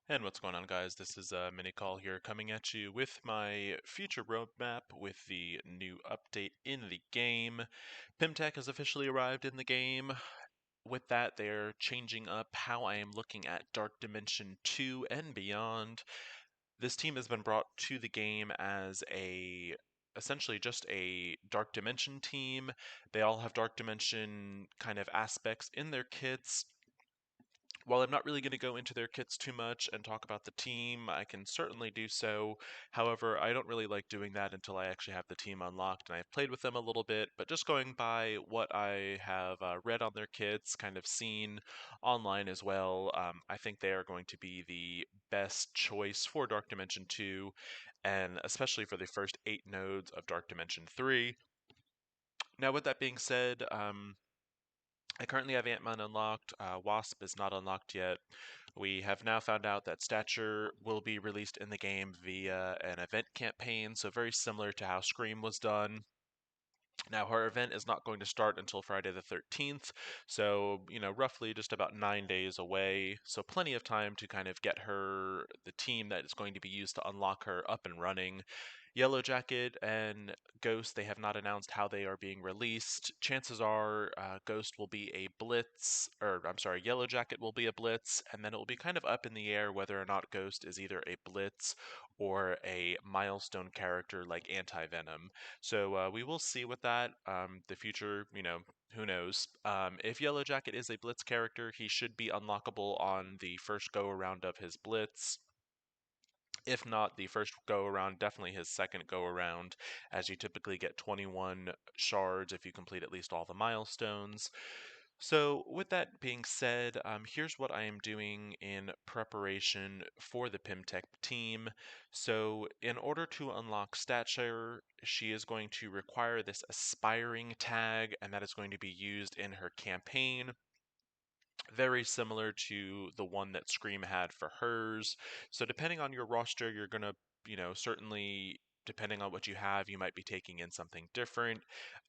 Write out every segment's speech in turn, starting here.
And what's going on, guys? This is Mini Call here, coming at you with my future roadmap with the new update in the game. Pymtech has officially arrived in the game. With that, they're changing up how I am looking at Dark Dimension 2 and beyond. This team has been brought to the game as essentially just a Dark Dimension team. They all have Dark Dimension kind of aspects in their kits. While I'm not really going to go into their kits too much and talk about the team, I can certainly do so. However, I don't really like doing that until I actually have the team unlocked and I've played with them a little bit. But just going by what I have read on their kits, kind of seen online as well, I think they are going to be the best choice for Dark Dimension 2, and especially for the first 8 nodes of Dark Dimension 3. Now, with that being said, I currently have Ant-Man unlocked. Wasp is not unlocked yet. We have now found out that Stature will be released in the game via an event campaign, so very similar to how Scream was done. Now, her event is not going to start until Friday the 13th, so, roughly just about 9 days away. So, plenty of time to kind of get her, the team that is going to be used to unlock her, up and running. Yellow Jacket and Ghost, they have not announced how they are being released. Chances are Ghost will be a Blitz, or I'm sorry, Yellow Jacket will be a Blitz, and then it will be kind of up in the air whether or not Ghost is either a Blitz or a milestone character like Anti-Venom. So we will see with that. The future, who knows? If Yellow Jacket is a Blitz character, he should be unlockable on the first go around of his Blitz. If not the first go around, definitely his second go around, as you typically get 21 shards if you complete at least all the milestones. So, with that being said, here's what I am doing in preparation for the Pymtech team. So, in order to unlock Stature, she is going to require this aspiring tag, and that is going to be used in her campaign. Very similar to the one that Scream had for hers. So, depending on your roster, you're going to, certainly depending on what you have, you might be taking in something different.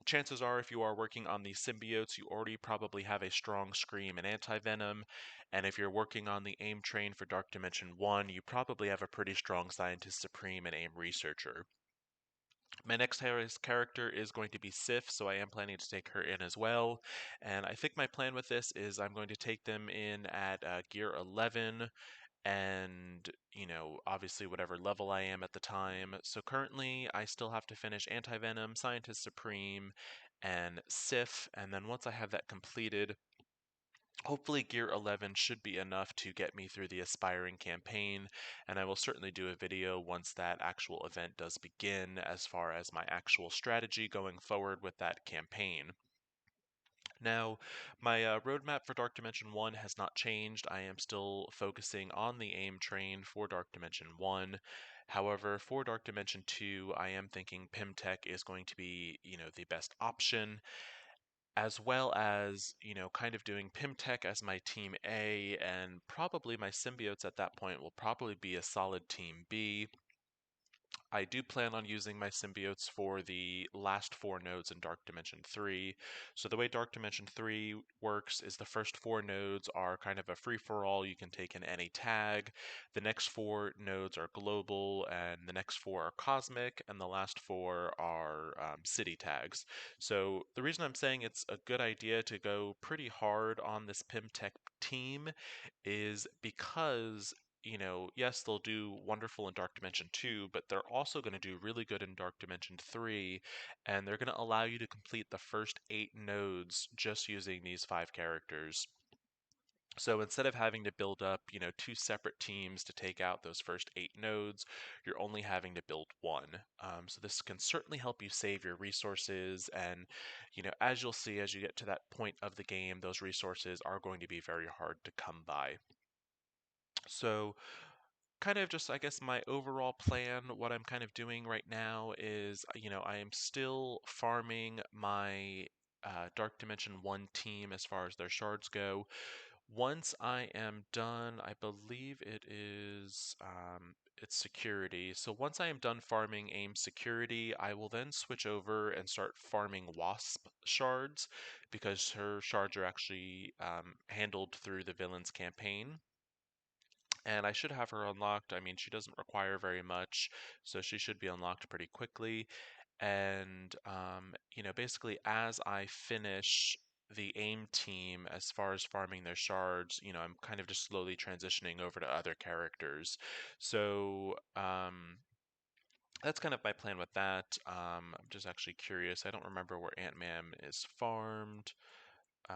Chances are, if you are working on these symbiotes, you already probably have a strong Scream and Anti-Venom. And if you're working on the AIM train for Dark Dimension 1, you probably have a pretty strong Scientist Supreme and AIM Researcher. My next character is going to be Sif, so I am planning to take her in as well. And I think my plan with this is I'm going to take them in at gear 11 and, obviously whatever level I am at the time. So currently I still have to finish Anti-Venom, Scientist Supreme, and Sif, and then once I have that completed, hopefully gear 11 should be enough to get me through the aspiring campaign, and I will certainly do a video once that actual event does begin as far as my actual strategy going forward with that campaign. Now, my roadmap for Dark Dimension 1 has not changed. I am still focusing on the AIM train for Dark Dimension 1. However, for Dark Dimension 2, I am thinking Pymtech is going to be, the best option, as well as, kind of doing Pymtech as my team A, and probably my symbiotes at that point will probably be a solid team B. I do plan on using my symbiotes for the last 4 nodes in Dark Dimension 3. So the way Dark Dimension 3 works is the first 4 nodes are kind of a free-for-all. You can take in any tag. The next 4 nodes are global, and the next 4 are cosmic, and the last 4 are city tags. So the reason I'm saying it's a good idea to go pretty hard on this Pymtech team is because yes, they'll do wonderful in Dark Dimension 2, but they're also going to do really good in Dark Dimension 3, and they're going to allow you to complete the first 8 nodes just using these 5 characters. So instead of having to build up, 2 separate teams to take out those first 8 nodes, you're only having to build one. So this can certainly help you save your resources, and as you'll see as you get to that point of the game, those resources are going to be very hard to come by. So kind of just, I guess, my overall plan, what I'm kind of doing right now is, I am still farming my Dark Dimension 1 team as far as their shards go. Once I am done, I believe it's security. So once I am done farming AIM security, I will then switch over and start farming Wasp shards, because her shards are actually handled through the villain's campaign. and I should have her unlocked. I mean, she doesn't require very much, so she should be unlocked pretty quickly. And basically, as I finish the aim team as far as farming their shards, I'm kind of just slowly transitioning over to other characters. So that's kind of my plan with that. I'm just actually curious. I don't remember where Ant-Man is farmed. Uh,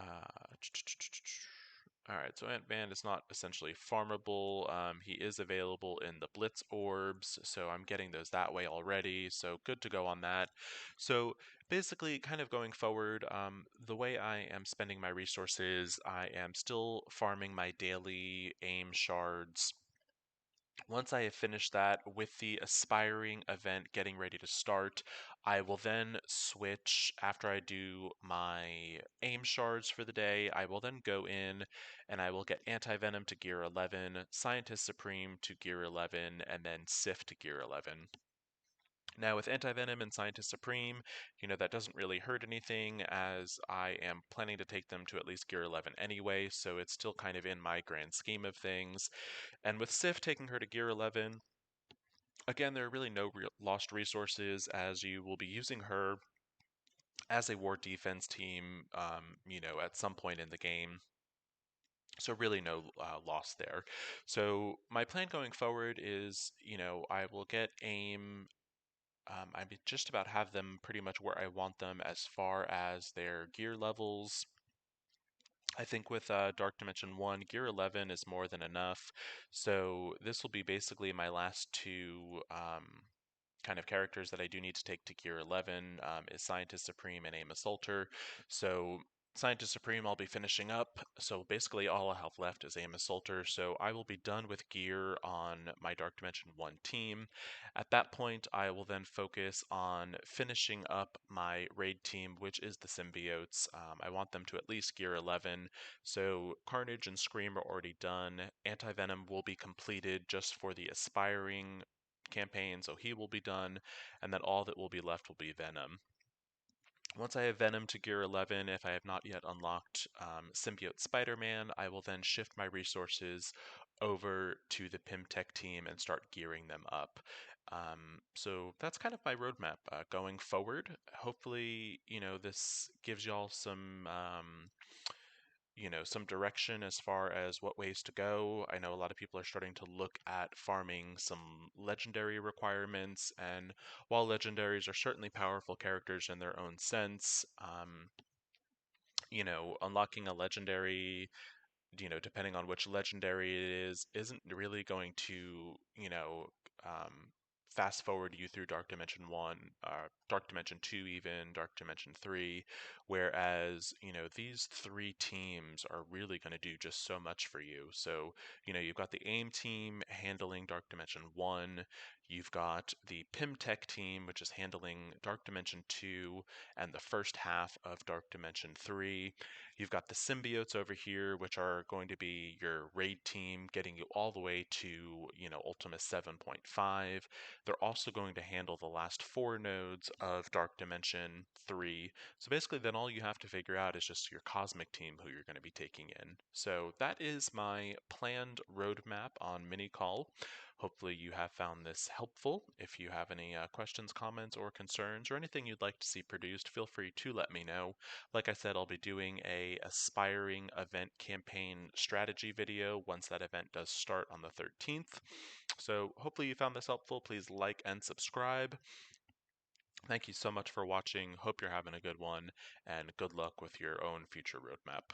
all right, so Ant-Man is not essentially farmable. He is available in the Blitz orbs, so I'm getting those that way already. So good to go on that. So basically, kind of going forward, the way I am spending my resources, I am still farming my daily aim shards. Once I have finished that with the aspiring event getting ready to start, I will then switch after I do my aim shards for the day. I will then go in and I will get Anti-Venom to gear 11, Scientist Supreme to gear 11, and then Sif to gear 11. Now, with Anti-Venom and Scientist Supreme, that doesn't really hurt anything as I am planning to take them to at least gear 11 anyway, so it's still kind of in my grand scheme of things. And with Sif taking her to gear 11, again, there are really no lost resources as you will be using her as a ward defense team, at some point in the game. So really no loss there. So my plan going forward is, I will get aim. I just about have them pretty much where I want them as far as their gear levels. I think with Dark Dimension 1, Gear 11 is more than enough. So this will be basically my last two kind of characters that I do need to take to Gear 11 is Scientist Supreme and Aim Assaulter. So Scientist Supreme I'll be finishing up. So basically all I have left is Aim Assaulter. So I will be done with gear on my Dark Dimension 1 team. At that point, I will then focus on finishing up my raid team, which is the symbiotes. I want them to at least gear 11. So Carnage and Scream are already done. Anti-Venom will be completed just for the aspiring campaign, so he will be done, and then all that will be left will be Venom. Once I have Venom to gear 11, if I have not yet unlocked Symbiote Spider-Man, I will then shift my resources over to the Pymtech team and start gearing them up. So that's kind of my roadmap going forward. Hopefully, this gives y'all some direction as far as what ways to go. I know a lot of people are starting to look at farming some legendary requirements, and while legendaries are certainly powerful characters in their own sense, unlocking a legendary, depending on which legendary it is, isn't really going to, fast forward you through Dark Dimension 1, Dark Dimension 2, even Dark Dimension 3. Whereas, these three teams are really going to do just so much for you. So, you've got the AIM team handling Dark Dimension 1, you've got the Pymtech team, which is handling Dark Dimension 2 and the first half of Dark Dimension 3. You've got the symbiotes over here, which are going to be your raid team, getting you all the way to, Ultimus 7.5. They're also going to handle the last four nodes of Dark Dimension 3. So basically, then all you have to figure out is just your cosmic team who you're going to be taking in. So that is my planned roadmap on Mini Call. Hopefully, you have found this helpful. If you have any questions, comments, or concerns, or anything you'd like to see produced, feel free to let me know. Like I said, I'll be doing a aspiring event campaign strategy video once that event does start on the 13th. So hopefully you found this helpful. Please like and subscribe. Thank you so much for watching. Hope you're having a good one, and good luck with your own future roadmap.